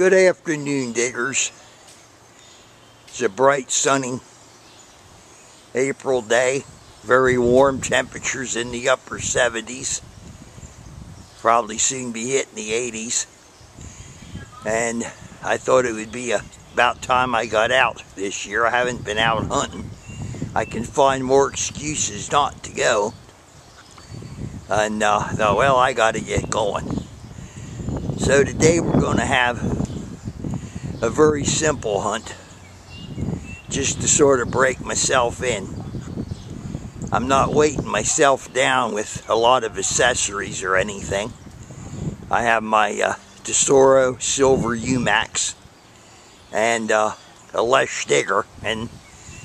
Good afternoon, diggers. It's a bright, sunny April day. Very warm temperatures in the upper 70s. Probably soon be hitting the 80s. And I thought it would be about time I got out this year. I haven't been out hunting. I can find more excuses not to go. And well, I got to get going. So today we're going to have a very simple hunt, just to sort of break myself in. I'm not weighting myself down with a lot of accessories or anything. I have my Tesoro silver uMax and a Lesh digger, and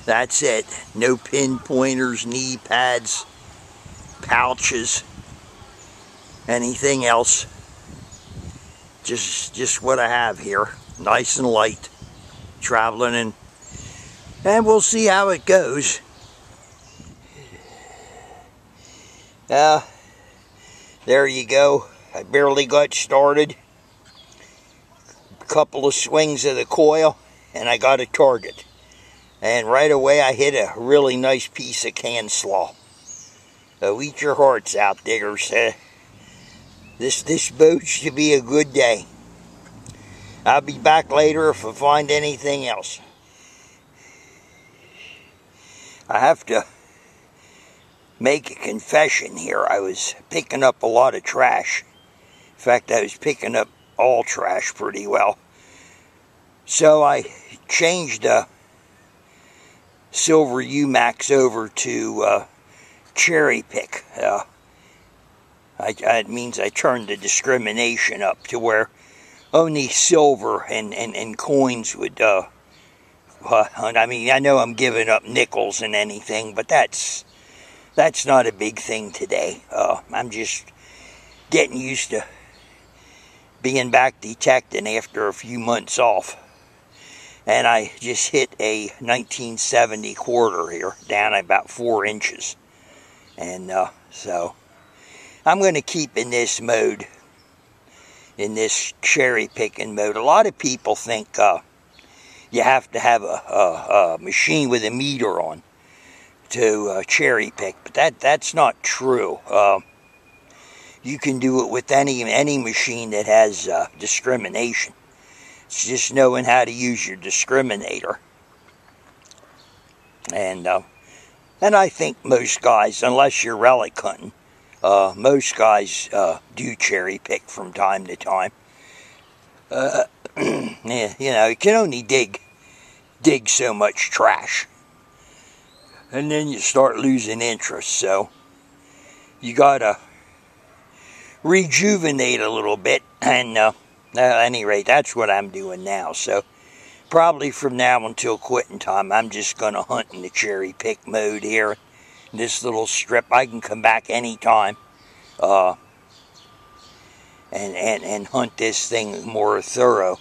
that's it. No pin pointers, knee pads, pouches, anything else. Just what I have here. Nice and light, traveling, and we'll see how it goes. There you go. I barely got started. A couple of swings of the coil, and I got a target. And right away I hit a really nice piece of can slaw. So eat your hearts out, diggers. This boat should be a good day. I'll be back later if I find anything else. I have to make a confession here. I was picking up a lot of trash. In fact, I was picking up all trash pretty well. So I changed the silver uMax over to cherry pick. It means I turned the discrimination up to where only silver and coins would hunt. I mean, I know I'm giving up nickels and anything, but that's not a big thing today. I'm just getting used to being back detecting after a few months off. And I just hit a 1970 quarter here, down about 4 inches. And so I'm going to keep in this mode, in this cherry picking mode. A lot of people think you have to have a machine with a meter on to cherry pick, but that's not true. You can do it with any machine that has discrimination. It's just knowing how to use your discriminator. And I think most guys, unless you're relic hunting, most guys do cherry pick from time to time. Yeah, you know, you can only dig so much trash, and then you start losing interest. So you gotta rejuvenate a little bit, and at any rate, that's what I'm doing now. So probably from now until quitting time, I'm just gonna hunt in the cherry pick mode here. This little strip, I can come back anytime and hunt this thing more thorough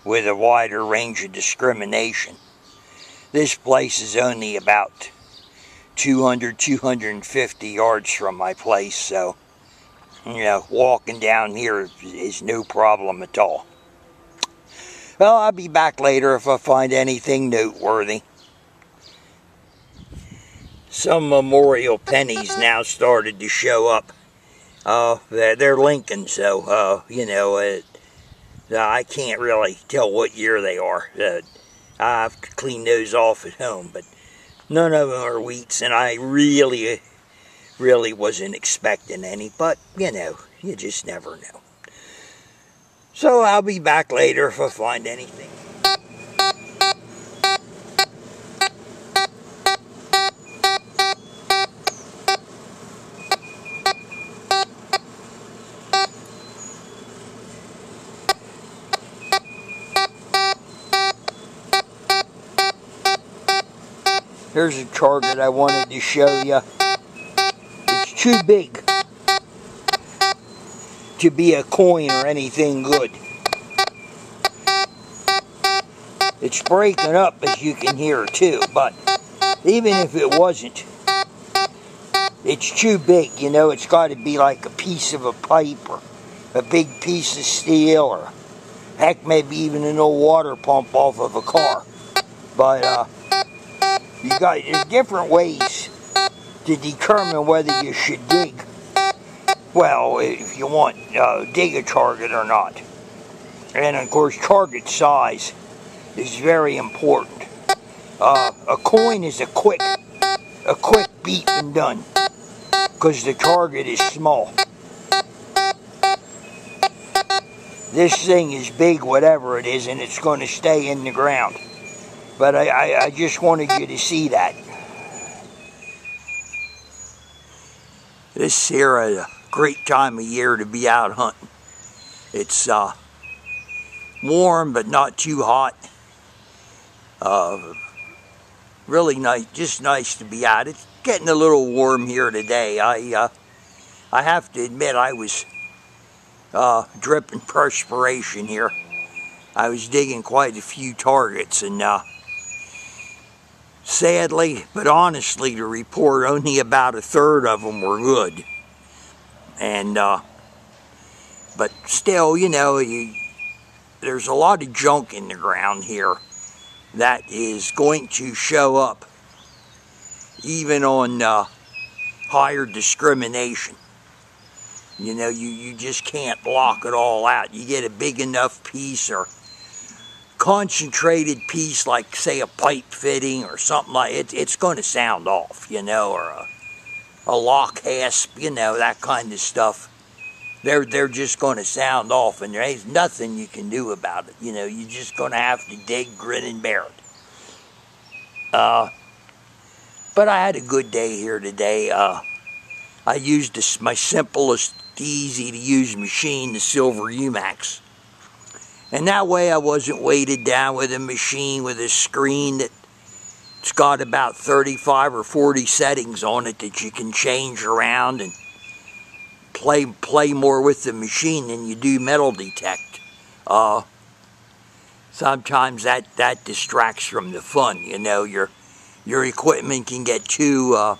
with a wider range of discrimination. This place is only about 250 yards from my place, so you know, walking down here is no problem at all. Well, I'll be back later if I find anything noteworthy. Some memorial pennies now started to show up. They're Lincoln, so, you know, I can't really tell what year they are. I have to clean those off at home, but none of them are wheats, and I really wasn't expecting any, but, you know, you just never know. So I'll be back later if I find anything. Here's a target I wanted to show you. It's too big to be a coin or anything good. It's breaking up, as you can hear too, but even if it wasn't, it's too big. You know, it's got to be like a piece of a pipe or a big piece of steel or Heck, maybe even an old water pump off of a car. But you got different ways to determine whether you should dig. Well, if you want dig a target or not. And of course, target size is very important. A coin is a quick beat and done, because the target is small. This thing is big, whatever it is, and it's going to stay in the ground. But I just wanted you to see that. This here is a great time of year to be out hunting. It's warm, but not too hot. Really nice, just nice to be out. It's getting a little warm here today. I have to admit I was dripping perspiration here. I was digging quite a few targets, and sadly, but honestly to report, only about a third of them were good. And but still, you know, there's a lot of junk in the ground here that is going to show up even on higher discrimination. You know, you just can't block it all out. You get a big enough piece or concentrated piece, like say a pipe fitting or something like it, it's going to sound off, you know, or a lock hasp, you know, that kind of stuff. They're just going to sound off, and there ain't nothing you can do about it. You know, you're just going to have to dig, grit, and bear it. But I had a good day here today. I used my simplest, easy to use machine, the silver uMax. And that way I wasn't weighted down with a machine with a screen that's got about 35 or 40 settings on it that you can change around and play more with the machine than you do metal detect. Sometimes that distracts from the fun. You know, your equipment can get too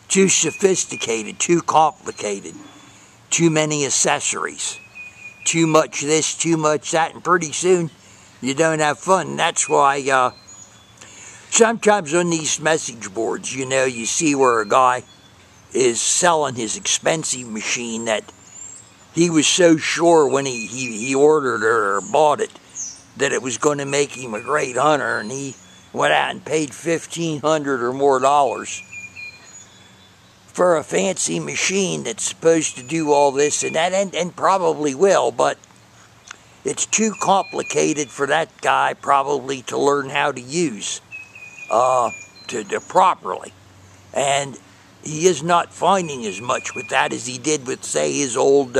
sophisticated, too complicated, too many accessories, too much this, too much that, and pretty soon you don't have fun. And that's why sometimes on these message boards, you know, you see where a guy is selling his expensive machine that he was so sure when he ordered it or bought it that it was going to make him a great hunter, and he went out and paid $1,500 or more for a fancy machine that's supposed to do all this and that, and probably will, but it's too complicated for that guy probably to learn how to use to properly. And he is not finding as much with that as he did with, say, his old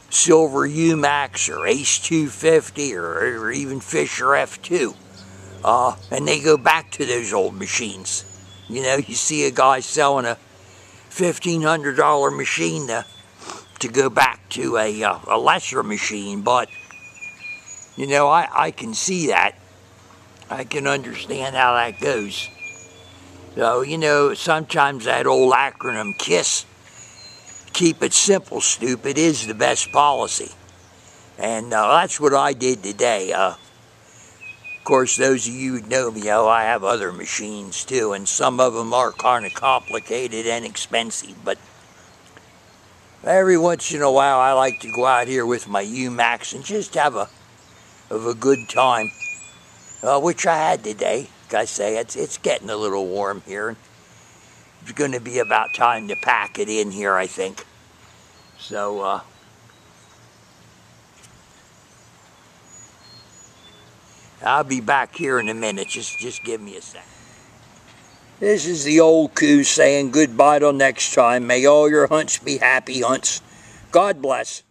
silver uMax or Ace 250 or even Fisher F2. And they go back to those old machines. You know, you see a guy selling a $1,500 machine to go back to a lesser machine, but, you know, I can see that. I can understand how that goes. So, you know, sometimes that old acronym KISS, keep it simple, stupid, is the best policy. And that's what I did today. Of course, those of you who know me, I have other machines too, and some of them are kind of complicated and expensive, but every once in a while I like to go out here with my uMax and just have a good time, which I had today. Like I say, it's getting a little warm here. It's going to be about time to pack it in here, I think. So, I'll be back here in a minute. Just give me a sec. This is the old coos saying goodbye till next time. May all your hunts be happy hunts. God bless.